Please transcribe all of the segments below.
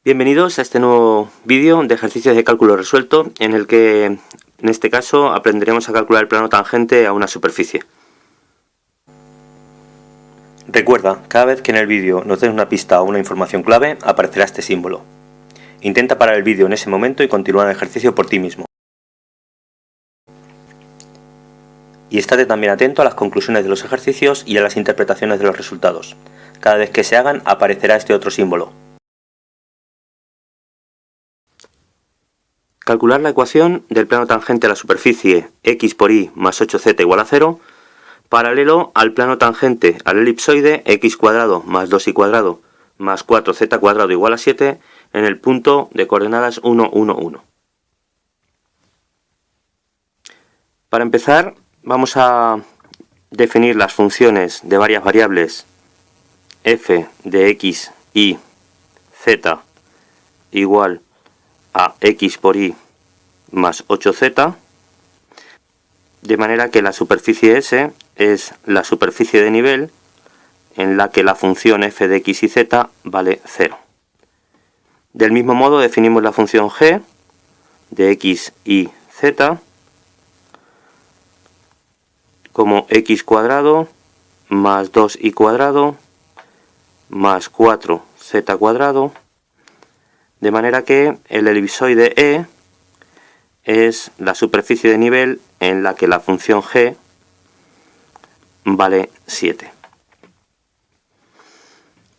Bienvenidos a este nuevo vídeo de ejercicios de cálculo resuelto, en el que en este caso aprenderemos a calcular el plano tangente a una superficie. Recuerda, cada vez que en el vídeo nos des una pista o una información clave, aparecerá este símbolo. Intenta parar el vídeo en ese momento y continuar el ejercicio por ti mismo. Y estate también atento a las conclusiones de los ejercicios y a las interpretaciones de los resultados. Cada vez que se hagan, aparecerá este otro símbolo. Calcular la ecuación del plano tangente a la superficie x por y más 8z igual a 0, paralelo al plano tangente al elipsoide x cuadrado más 2y cuadrado más 4z cuadrado igual a 7 en el punto de coordenadas 1, 1, 1. Para empezar, vamos a definir las funciones de varias variables f de x, y, z igual a x por y más 8z, de manera que la superficie S es la superficie de nivel en la que la función f de x y z vale 0. Del mismo modo definimos la función g de x y z como x cuadrado más 2y cuadrado más 4z cuadrado, de manera que el elipsoide E es la superficie de nivel en la que la función g vale 7.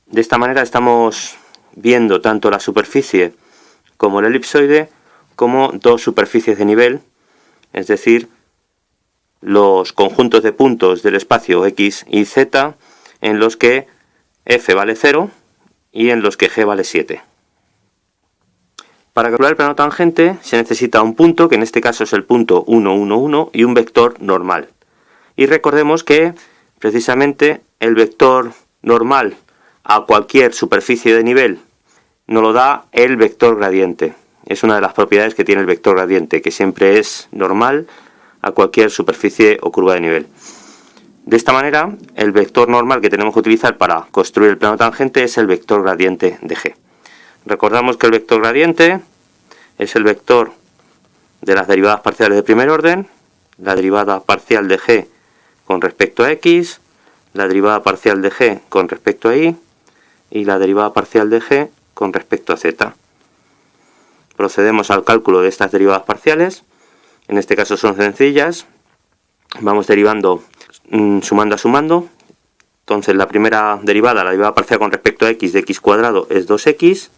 De esta manera estamos viendo tanto la superficie como el elipsoide como dos superficies de nivel, es decir, los conjuntos de puntos del espacio x y z en los que f vale 0 y en los que g vale 7. Para calcular el plano tangente se necesita un punto, que en este caso es el punto 1, 1, 1, y un vector normal. Y recordemos que precisamente el vector normal a cualquier superficie de nivel nos lo da el vector gradiente. Es una de las propiedades que tiene el vector gradiente, que siempre es normal a cualquier superficie o curva de nivel. De esta manera, el vector normal que tenemos que utilizar para construir el plano tangente es el vector gradiente de g. Recordamos que el vector gradiente es el vector de las derivadas parciales de primer orden, la derivada parcial de g con respecto a x, la derivada parcial de g con respecto a y la derivada parcial de g con respecto a z. Procedemos al cálculo de estas derivadas parciales. En este caso son sencillas. Vamos derivando sumando. Entonces la primera derivada, la derivada parcial con respecto a x de x cuadrado es 2x.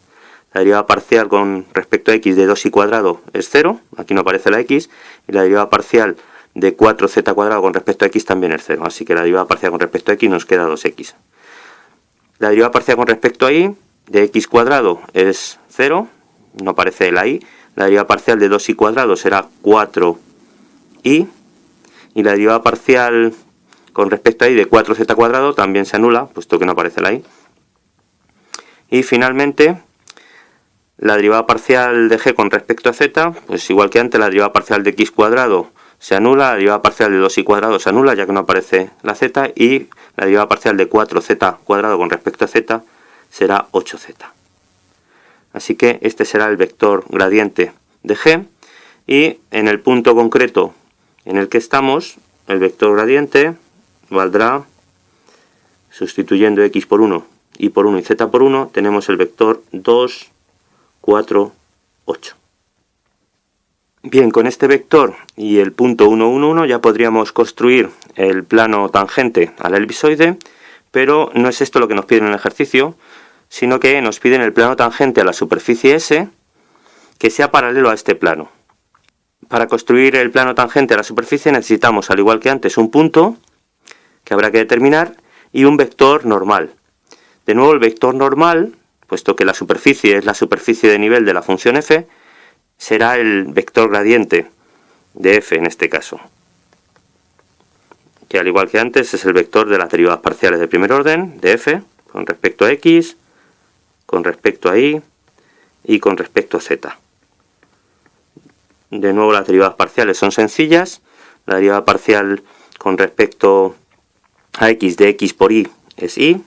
La derivada parcial con respecto a x de 2y cuadrado es 0, aquí no aparece la x, y la derivada parcial de 4z cuadrado con respecto a x también es 0, así que la derivada parcial con respecto a x nos queda 2x. La derivada parcial con respecto a y de x cuadrado es 0, no aparece la y. La derivada parcial de 2y cuadrado será 4y, y la derivada parcial con respecto a y de 4z cuadrado también se anula, puesto que no aparece la y. Y finalmente, la derivada parcial de g con respecto a z, pues igual que antes, la derivada parcial de x cuadrado se anula, la derivada parcial de 2y cuadrado se anula, ya que no aparece la z, y la derivada parcial de 4z cuadrado con respecto a z será 8z. Así que este será el vector gradiente de g, y en el punto concreto en el que estamos, el vector gradiente valdrá, sustituyendo x por 1, y por 1 y z por 1, tenemos el vector 2, 4, 8. Bien, con este vector y el punto 1, 1, 1 ya podríamos construir el plano tangente al elipsoide, pero no es esto lo que nos piden en el ejercicio, sino que nos piden el plano tangente a la superficie S que sea paralelo a este plano. Para construir el plano tangente a la superficie necesitamos, al igual que antes, un punto que habrá que determinar y un vector normal. De nuevo, el vector normal, puesto que la superficie es la superficie de nivel de la función f, será el vector gradiente de f en este caso, que al igual que antes es el vector de las derivadas parciales de primer orden de f con respecto a x, con respecto a y con respecto a z. De nuevo, las derivadas parciales son sencillas. La derivada parcial con respecto a x de x por y es y,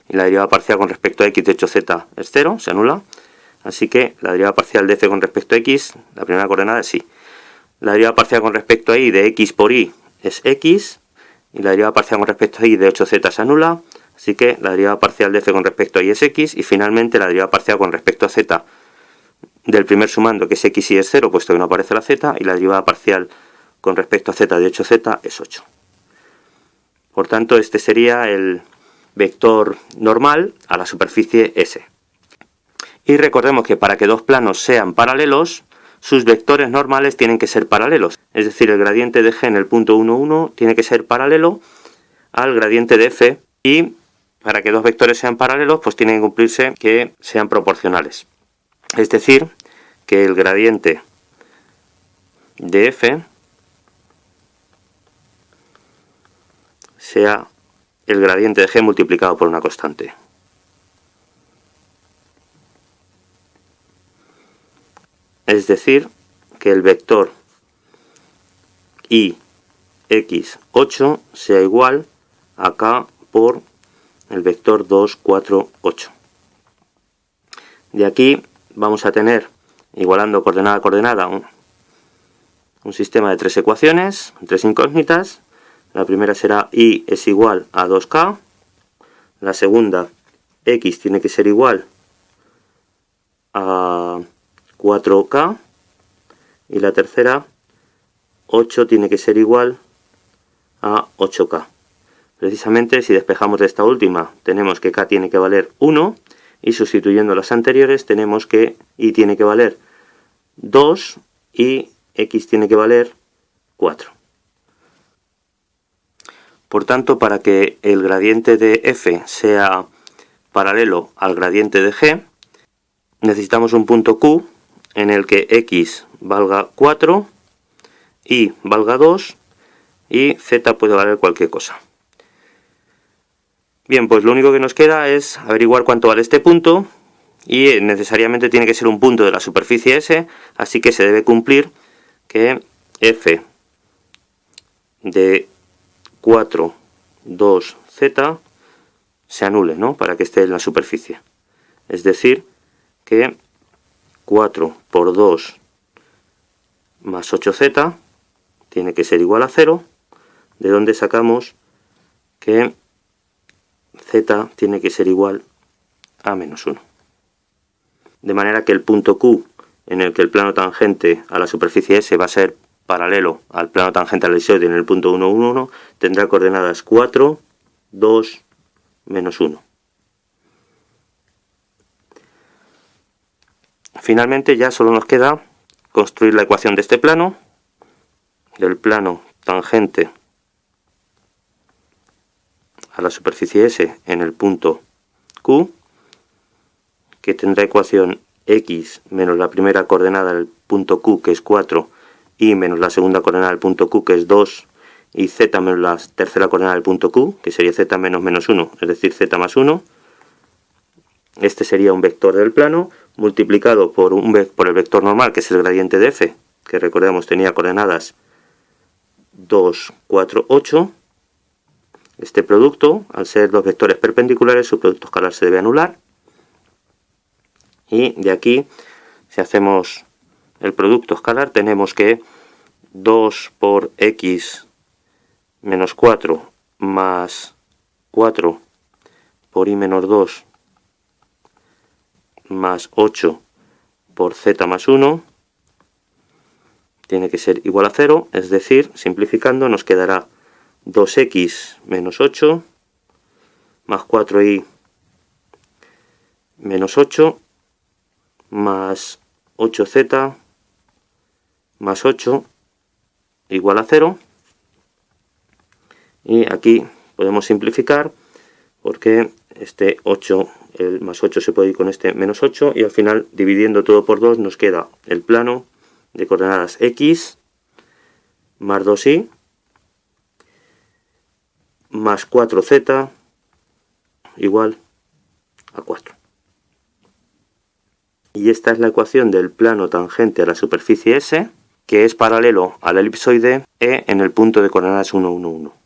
y la derivada parcial con respecto a x de 8z es 0, se anula. así que la derivada parcial de f con respecto a x, la primera coordenada es y. La derivada parcial con respecto a y de x por y es x, y la derivada parcial con respecto a y de 8z se anula, así que la derivada parcial de f con respecto a y es x, y finalmente la derivada parcial con respecto a z del primer sumando, que es x y es 0, puesto que no aparece la z, y la derivada parcial con respecto a z de 8z es 8. Por tanto, este sería el vector normal a la superficie S. Y recordemos que para que dos planos sean paralelos, sus vectores normales tienen que ser paralelos. Es decir, el gradiente de g en el punto 1, 1 tiene que ser paralelo al gradiente de f, y para que dos vectores sean paralelos, pues tienen que cumplirse que sean proporcionales. Es decir, que el gradiente de f sea el gradiente de g multiplicado por una constante. Es decir, que el vector i x8 sea igual a k por el vector 2, 4, 8. De aquí vamos a tener, igualando coordenada a coordenada, un sistema de tres ecuaciones, tres incógnitas. La primera será y es igual a 2k, la segunda, x tiene que ser igual a 4k, y la tercera, 8 tiene que ser igual a 8k. Precisamente, si despejamos de esta última, tenemos que k tiene que valer 1, y sustituyendo las anteriores tenemos que y tiene que valer 2 y x tiene que valer 4. Por tanto, para que el gradiente de f sea paralelo al gradiente de g, necesitamos un punto Q en el que x valga 4, y valga 2, y z puede valer cualquier cosa. Bien, pues lo único que nos queda es averiguar cuánto vale este punto, y necesariamente tiene que ser un punto de la superficie S, así que se debe cumplir que f de 4, 2, z se anule, ¿no?, para que esté en la superficie. Es decir, que 4 por 2 más 8z tiene que ser igual a 0, de donde sacamos que z tiene que ser igual a menos 1. De manera que el punto Q, en el que el plano tangente a la superficie S va a ser paralelo al plano tangente al elisoide en el punto 1, 1, 1, tendrá coordenadas 4, 2, menos 1. Finalmente ya solo nos queda construir la ecuación de este plano, del plano tangente a la superficie S en el punto Q, que tendrá ecuación x menos la primera coordenada del punto Q, que es 4, y menos la segunda coordenada del punto Q, que es 2, y z menos la tercera coordenada del punto Q, que sería z menos menos 1, es decir, z más 1. Este sería un vector del plano, multiplicado por el vector normal, que es el gradiente de f, que recordemos tenía coordenadas 2, 4, 8. Este producto, al ser dos vectores perpendiculares, su producto escalar se debe anular. Y de aquí, si hacemos el producto escalar, tenemos que 2 por x menos 4 más 4 por y menos 2 más 8 por z más 1 tiene que ser igual a 0, es decir, simplificando nos quedará 2x menos 8 más 4y menos 8 más 8z más 8 igual a 0. Y aquí podemos simplificar porque este 8, el más 8 se puede ir con este menos 8, y al final, dividiendo todo por 2, nos queda el plano de coordenadas x más 2y más 4z igual a 4. Y esta es la ecuación del plano tangente a la superficie S, que es paralelo al elipsoide E en el punto de coordenadas 1, 1, 1.